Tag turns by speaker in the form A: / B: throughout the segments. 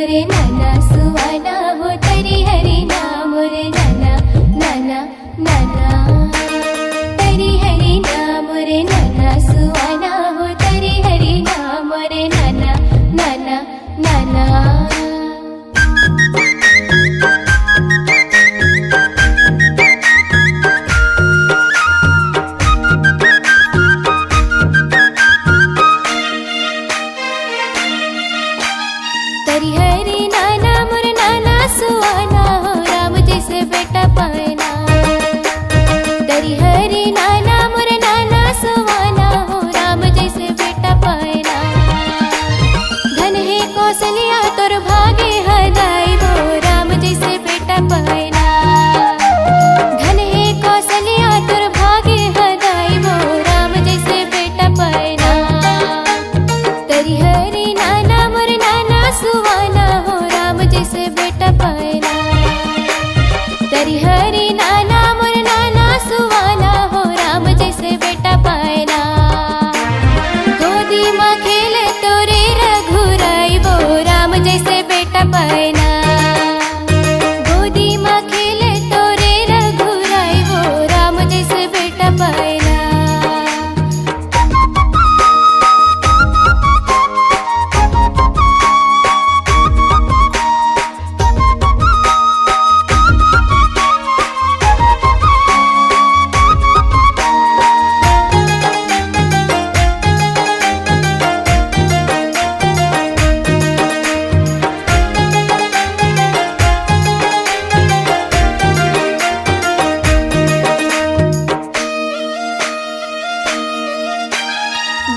A: मोरे नाना सुवाना हो तरी हरी नाम मोरे नाना नाना नाना तरी हरी नाम मोरे नाना सुवाना हो तरी हरी नाम मोरे नाना नाना नाना तरी हरी नाना मोर नाना सुवाना हो राम जैसे बेटा पाना तरी हरी नाना मोर नाना सुवाना हो राम जैसे बेटा पाना धन है कौशल्या तोर भागे हदाई वो राम जैसे बेटा पाना धन है कौशल्या तोर भागे हदाई वो राम जैसे बेटा पाना तरी हरी नाना मोर नाना सुवाना हो राम जैसे बेटा पाना तरी हरी नाना मोर नाना सुवाना हो राम जैसे बेटा पाना गोदी माँ खेले तोरे रघुराई वो राम जैसे बेटा पाना गोदी माँ खेले तोरे रघुराई वो राम जैसे बेटा पाना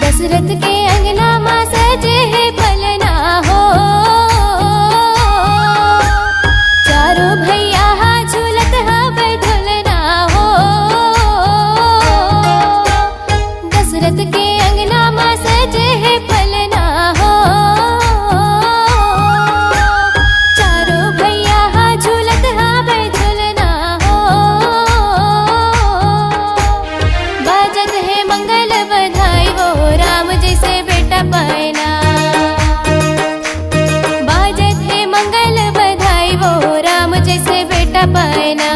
A: दशरथ के अंगना माँ सजे है पलना हो चारों भैया हा झूलत हा बैठलना हो दशरथ के अंगना माँ सजे है पलना हो चारों भैया हा झूलत हा बैठलना हो बाजत है मंगल बधाई वो राम जैसे बेटा पाना बाजत है मंगल बधाई वो राम जैसे बेटा पाना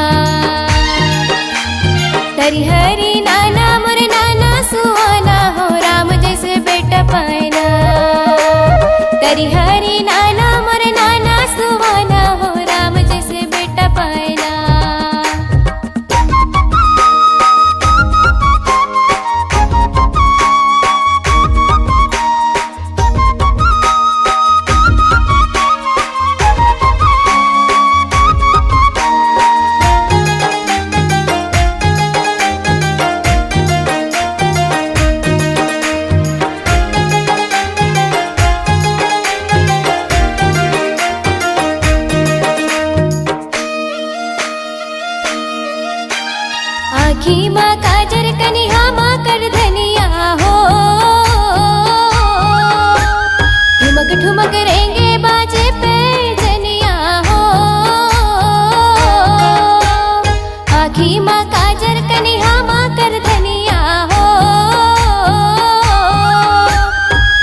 A: तरी हरी नाना मोर नाना सुहाना हो राम जैसे बेटा पाना तरी हरी नाना मोर नाना सुहाना हो राम जैसे बेटा पाना आँखी माँ काजर कनिहा माँ कर धनिया हो ठुमक ठुमक रेंगे बाजे पे जनिया हो आँखी माँ काजर कनिहा माँ कर धनिया हो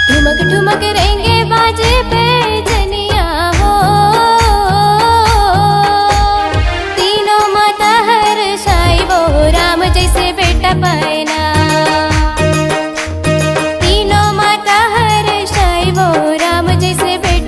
A: ठुमक ठुमक रेंगे बाजे पे जनिया हो तीनों माता हर साई वो राम जैसे बेटा पाना तीनों माता हर साई वो राम जैसे बेटा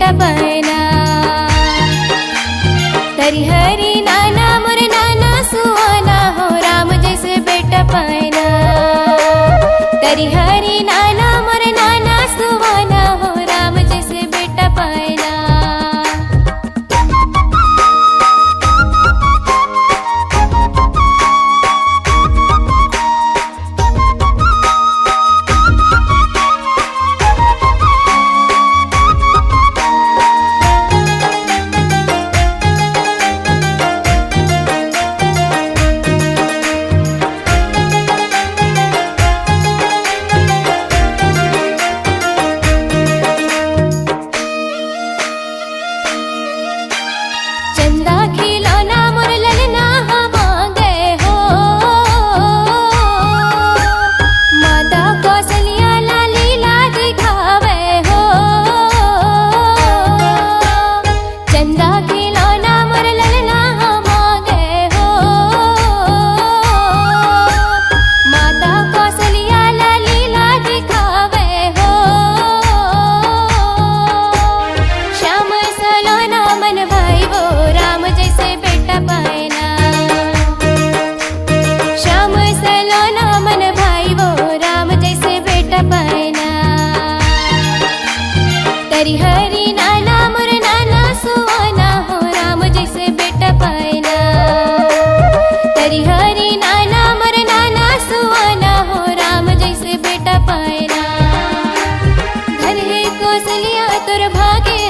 A: तरी हरी नाना मोर नाना सुहाना हो राम जैसे बेटा पायना। तरी हरी नाना मोर नाना सुहाना हो राम जैसे बेटा पायना। घर है कौशल्या तोर भागे